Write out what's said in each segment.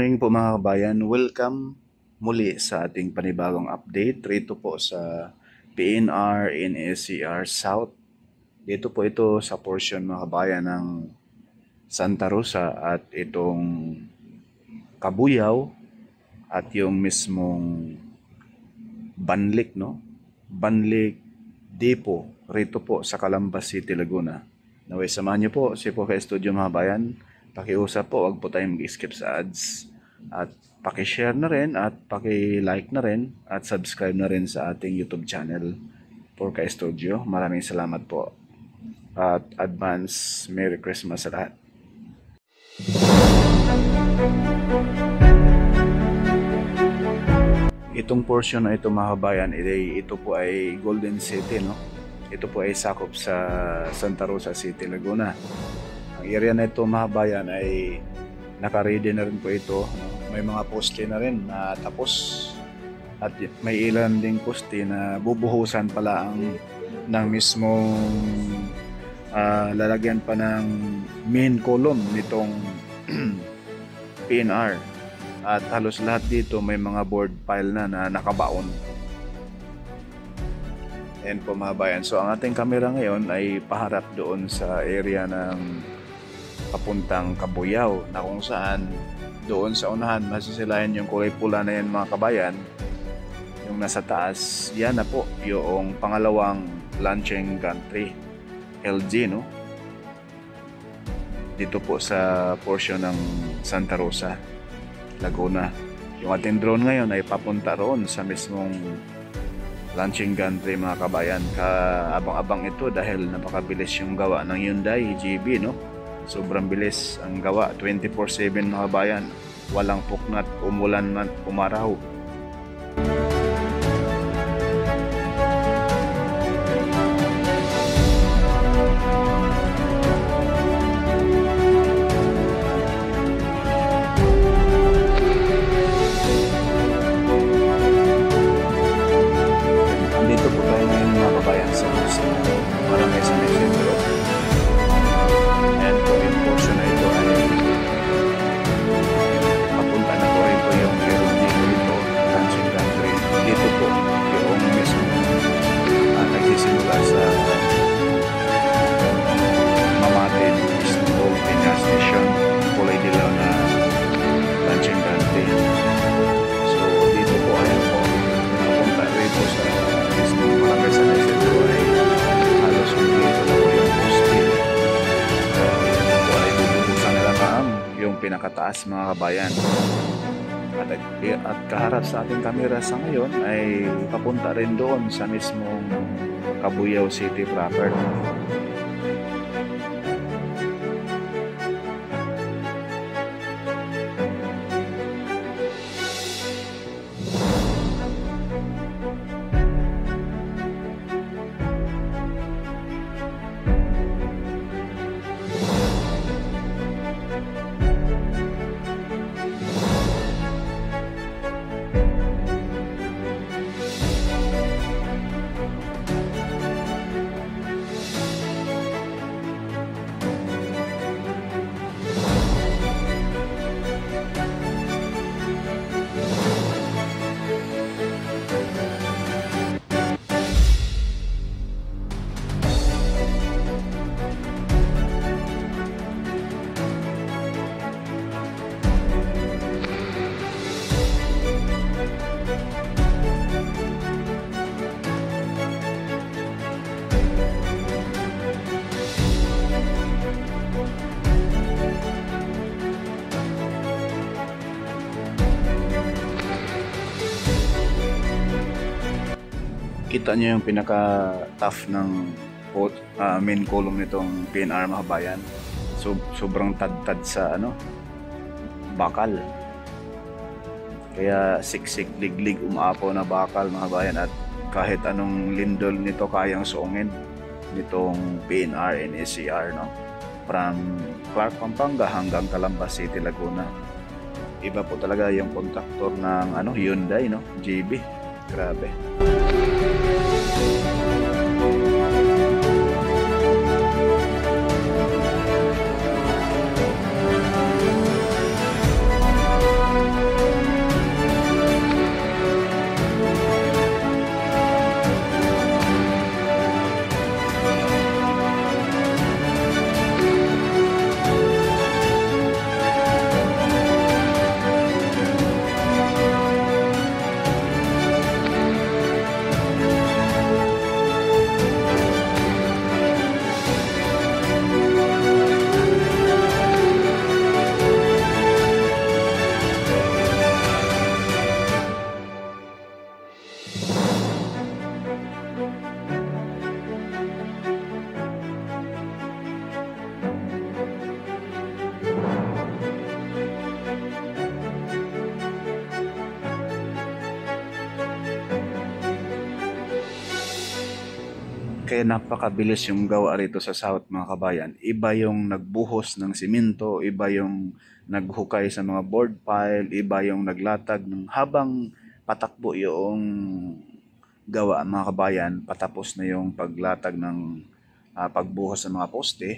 morning po mga kabayan. Welcome muli sa ating panibagong update rito po sa PNR NSCR South. Dito po ito sa portion mga kabayan ng Santa Rosa at itong Cabuyao at yung mismong Banlik, no? Banlik Depot rito po sa Calambas City, Laguna. Naway samahan niyo po si po ka-studio mga kabayan. Pakiusap po, wag po tayong mag-skip sa ads. At paki-share na rin at paki-like na rin at subscribe na rin sa ating YouTube channel for ka-studio. Maraming salamat po. At advance Merry Christmas sa lahat. Itong portion na ito mga kabayan, ito po ay Golden City, no? Ito po ay sakop sa Santa Rosa City, Laguna. Ang area na ito mga kabayan ay naka-ready na rin po ito. May mga poste na rin na tapos at may ilan ding poste na bubuhusan pala ng mismong lalagyan pa ng main column nitong PNR. At halos lahat dito may mga board pile na nakabaon. Ayan po mga bayan. So ang ating camera ngayon ay paharap doon sa area ng papuntang Cabuyao, na kung saan doon sa unahan masisilayan yung kulay pula na yan mga kabayan. Yung nasa taas, yan na po yung pangalawang launching gantry LG, no? Dito po sa portion ng Santa Rosa, Laguna. Yung ating drone ngayon ay papunta roon sa mismong launching gantry mga kabayan. Kaabang-abang ito dahil napakabilis yung gawa ng Hyundai GB, no? Sobrang bilis ang gawa, 24/7 mga kabayan. Walang puknat, umulan man, umaraw. Andito po tayo ngayon mga kabayan sa Barangay San Isidro. And po yung portion na ito ay papunta na po ito yung meron dito ito, launching gantry. Dito po yung mismo nagsisimula sa Mamatin Istanbul Pinya Station, kulay dilaw na launching gantry. So dito po ay po napunta rito sa mismo Barangay San Isidro ay halos dito na po yung poste. Yung pinakataas mga kabayan. At kaharap sa ating kamera sa ngayon ay papunta rin doon sa mismong Cabuyao City proper. Kita nyo yung pinaka-tough ng main column nitong PNR mga kabayan. So, sobrang tad-tad sa bakal. Kaya siksik, liglig, umaapaw na bakal mga kabayan. At kahit anong lindol nito kayang suungin nitong PNR NSCR, no? From Clark, Pampanga hanggang Calambas City, Laguna. Iba po talaga yung contactor ng Hyundai, no? GB. Grabe. Kaya napakabilis yung gawa rito sa South mga kabayan. Iba yung nagbuhos ng simento, iba yung naghukay sa mga board pile, iba yung naglatag ng habang patakbo yung gawa mga kabayan, patapos na yung paglatag ng pagbuhos ng mga poste.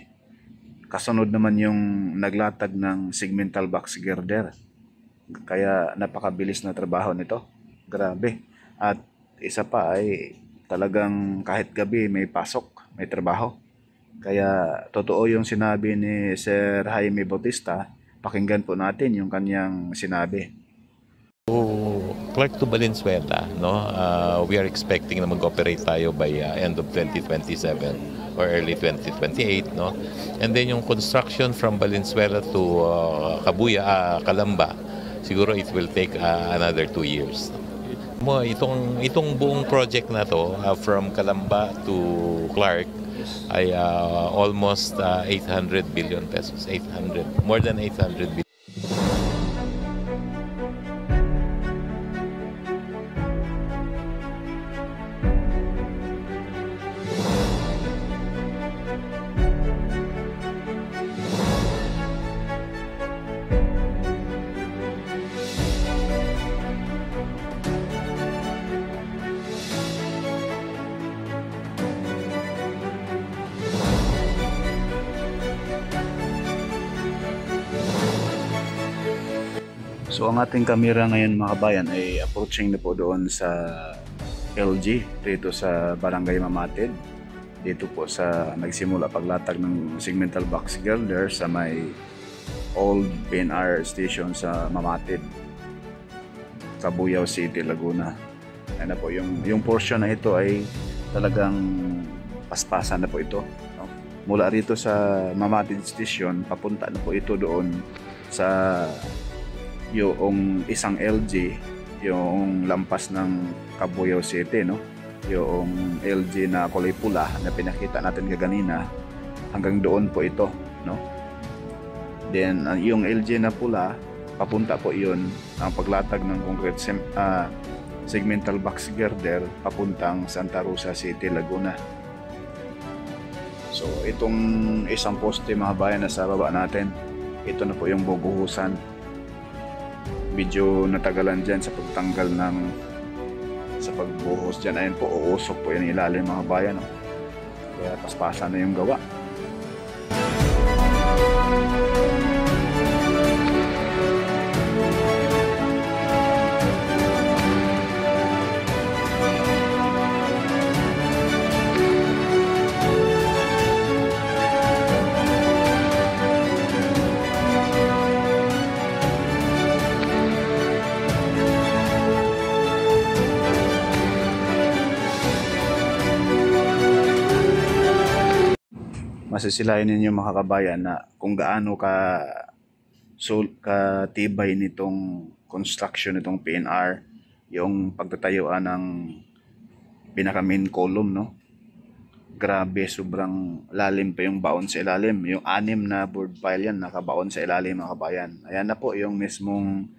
Kasunod naman yung naglatag ng segmental box girder. Kaya napakabilis na trabaho nito. Grabe. At isa pa ay talagang kahit gabi may pasok, may trabaho. Kaya totoo yung sinabi ni Sir Jaime Bautista. Pakinggan po natin yung kanyang sinabi. Clark to Valenzuela, no? We are expecting na mag-operate tayo by end of 2027 or early 2028, no? And then yung construction from Valenzuela to Calamba, siguro it will take another 2 years. Itong buong project na to from Calamba to Clark ay almost 800 billion pesos, more than 800 billion. So ang ating kamera ngayon mga kabayan ay approaching na po doon sa LG dito sa Barangay Mamatid. Dito po sa nagsimula paglatag ng segmental box girder sa may old PNR station sa Mamatid, Cabuyao City, Laguna. Ayan na po, yung portion na ito ay talagang paspasan na po ito, no? Mula rito sa Mamatid Station, papunta na po ito doon sa yung isang LG, yung lampas ng Cabuyao City, no? Yung LG na kulay pula na pinakita natin kaganina, hanggang doon po ito, no? Then yung LG na pula, papunta po yun ang paglatag ng concrete segmental box girder papuntang Santa Rosa City, Laguna. So itong isang poste mga bayan na sa baba natin, ito na po yung bubuhusan. Medyo natagalan dyan sa pagtanggal sa pagbuhos dyan. Ayun po, uusok po yan ilalim mga bayan, no? Kaya paspasan na yung gawa. Masisilayan ninyo mga kabayan na kung gaano katibay nitong construction nitong PNR, yung pagtatayuan ng pinaka main column, no? Grabe, sobrang lalim pa yung baon sa ilalim. Yung 6 na board pile yan nakabaon sa ilalim mga kabayan. Ayan na po yung mismong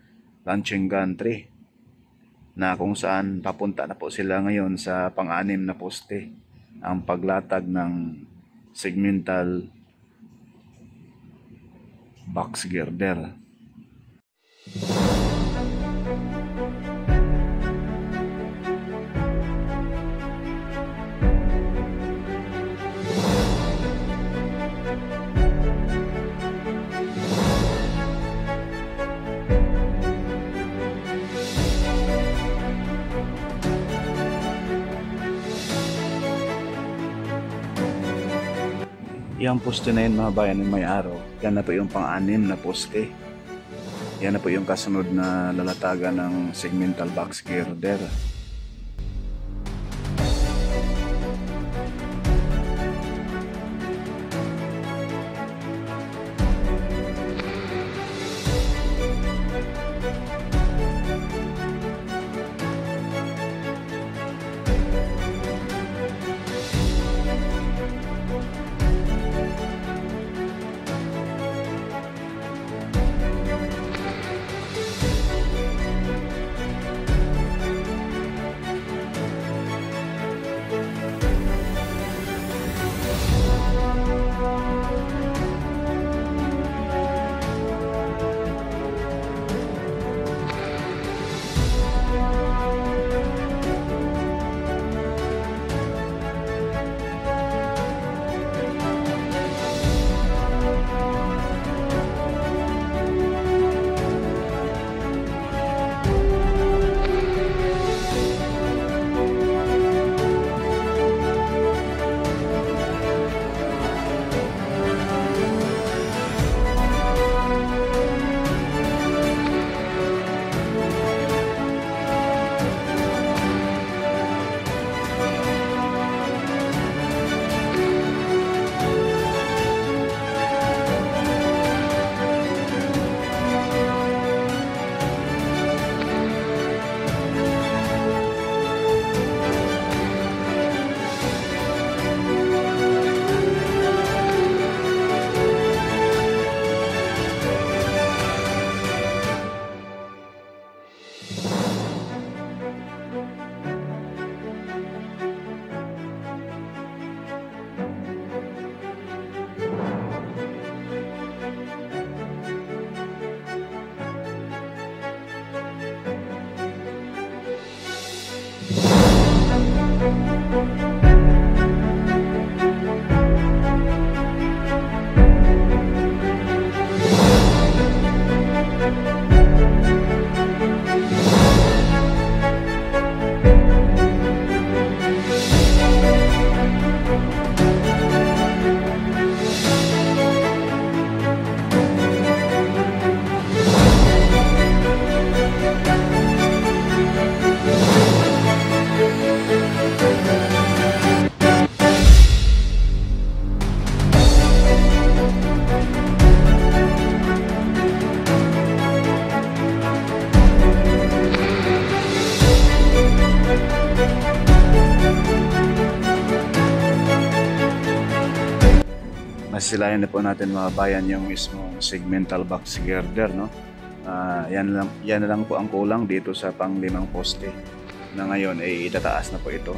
launching gantry na kung saan papunta na po sila ngayon sa pang-6 na poste ang paglatag ng segmental box girder. Yung poste na yun mga bayan ng may araw, yan na po yung pang-6 na poste. Yan na po yung kasunod na lalatagan ng segmental box girder. Masilayan na po natin mga bayan yung mismong segmental box girder, no? Yan na lang po ang kulang dito sa pang-limang poste na ngayon ay itataas na po ito.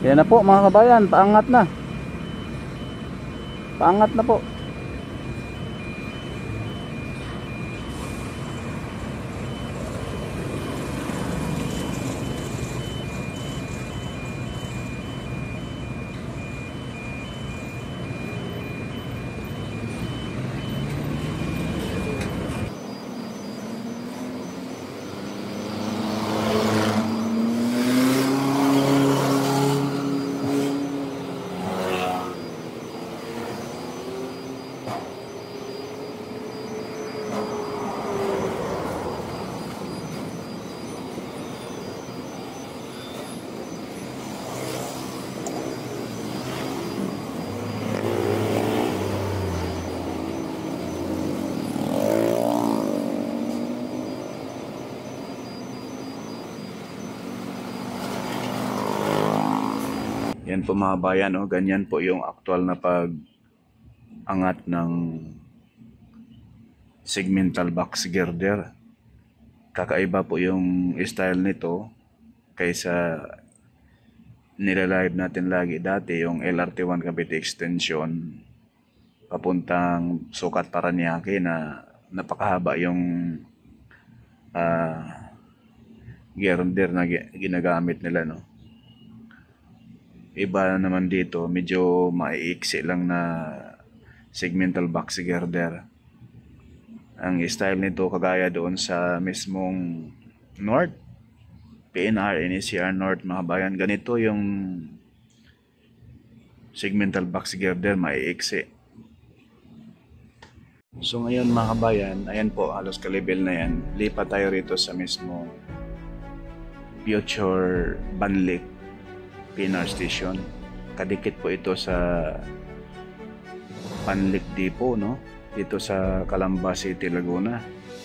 Yan na po mga kabayan, paangat na. Paangat na po. Yan po mga bayan, oh, ganyan po yung aktual na pag-angat ng segmental box girder. Kakaiba po yung style nito kaysa nilalive natin lagi dati yung LRT1 Cavite Extension papuntang Sucat Paranaque na napakahaba yung girder na ginagamit nila, no? Iba naman dito, medyo maiiksi lang na segmental box girder. Ang style nito kagaya doon sa mismong North, PNR, NECR North mga bayan, ganito yung segmental box girder, maiiksi. So ngayon mga kabayan, ayan po, halos kalibel na yan. Lipat tayo rito sa mismo Future Banlic PNR Station. Kadikit po ito sa Banlic Depot, no? Dito sa Calamba City, Laguna.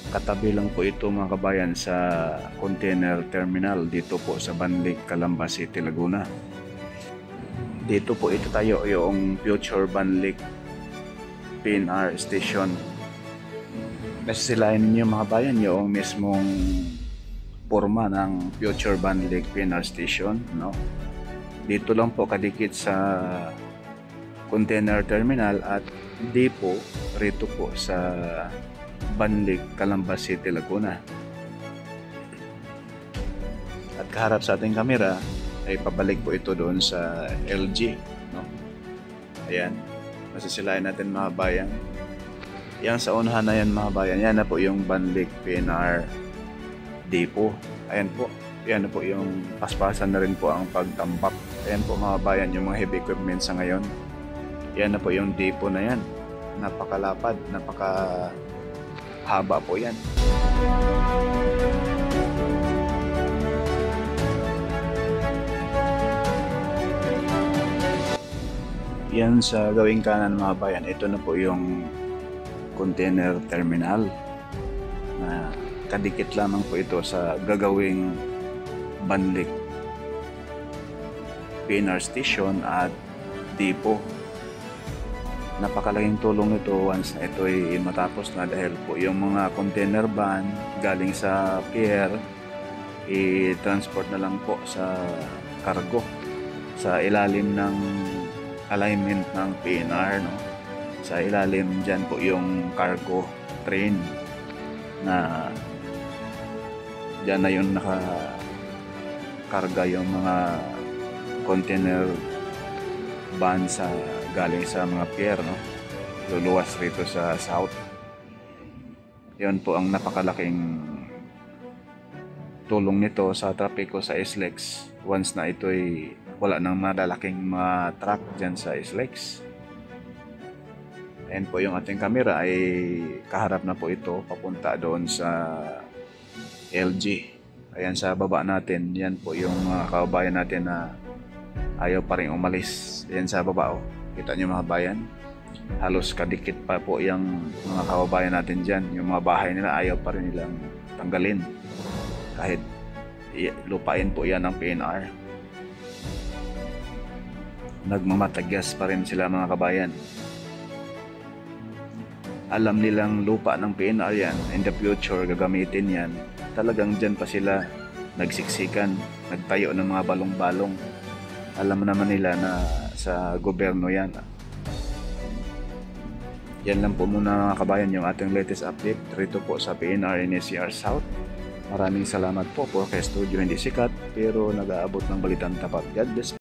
Katabi lang po ito mga kabayan sa container terminal dito po sa Banlic, Calamba City, Laguna. Dito po ito tayo yung Future Banlic PNR Station. Nasilayan ninyo mga bayan yung mismong forma ng Future Banlic PNR Station, no? Dito lang po kadikit sa container terminal at depot rito po sa Banlic, Calamba City, Laguna. At kaharap sa ating kamera ay pabalik po ito doon sa LG, no? Ayan, masisilayan natin mga bayan. Yan sa unahan na yan mga bayan, yan na po yung Banlic PNR Depot. Ayan po, yan na po yung paspasan na rin po ang pagtambak. Ayan po mga bayan, yung mga heavy equipment sa ngayon. Yan na po yung depot na yan. Napakalapad, napakahaba po yan. Yan sa gawing kanan mga bayan, ito na po yung container terminal na kadikit lamang po ito sa gagawing Banlic PNR Station at depot. Napakalaking tulong nito once na ito ay matapos na dahil po yung mga container van galing sa pier i-transport na lang po sa cargo sa ilalim ng alignment ng PNR, no? Sa ilalim dyan po yung cargo train na dyan na yung nakakarga yung mga container van sa galing sa mga pier, no? Luluwas rito sa south. Yun po ang napakalaking tulong nito sa trapiko sa SLEX once na ito'y wala nang malalaking mga truck dyan sa SLEX. Ayan po yung ating camera ay kaharap na po ito papunta doon sa LG. Ayan sa baba natin, yan po yung mga kababayan natin na ayaw pa rin umalis. Ayan sa baba, oh. Kita nyo mga bayan, halos kadikit pa po yung mga kababayan natin dyan. Yung mga bahay nila ayaw pa rin nilang tanggalin kahit lupain po yan ng PNR. Nagmamatagyas pa rin sila mga kabayan. Alam nilang lupa ng PNR yan, in the future gagamitin yan. Talagang dyan pa sila nagsiksikan, nagtayo ng mga balong-balong. Alam naman nila na sa gobyerno yan. Yan lang po muna mga kabayan yung ating latest update rito po sa PNR NSCR South. Maraming salamat po kay Studio Hindi Sikat pero nag-aabot ng balitang tapat. God bless.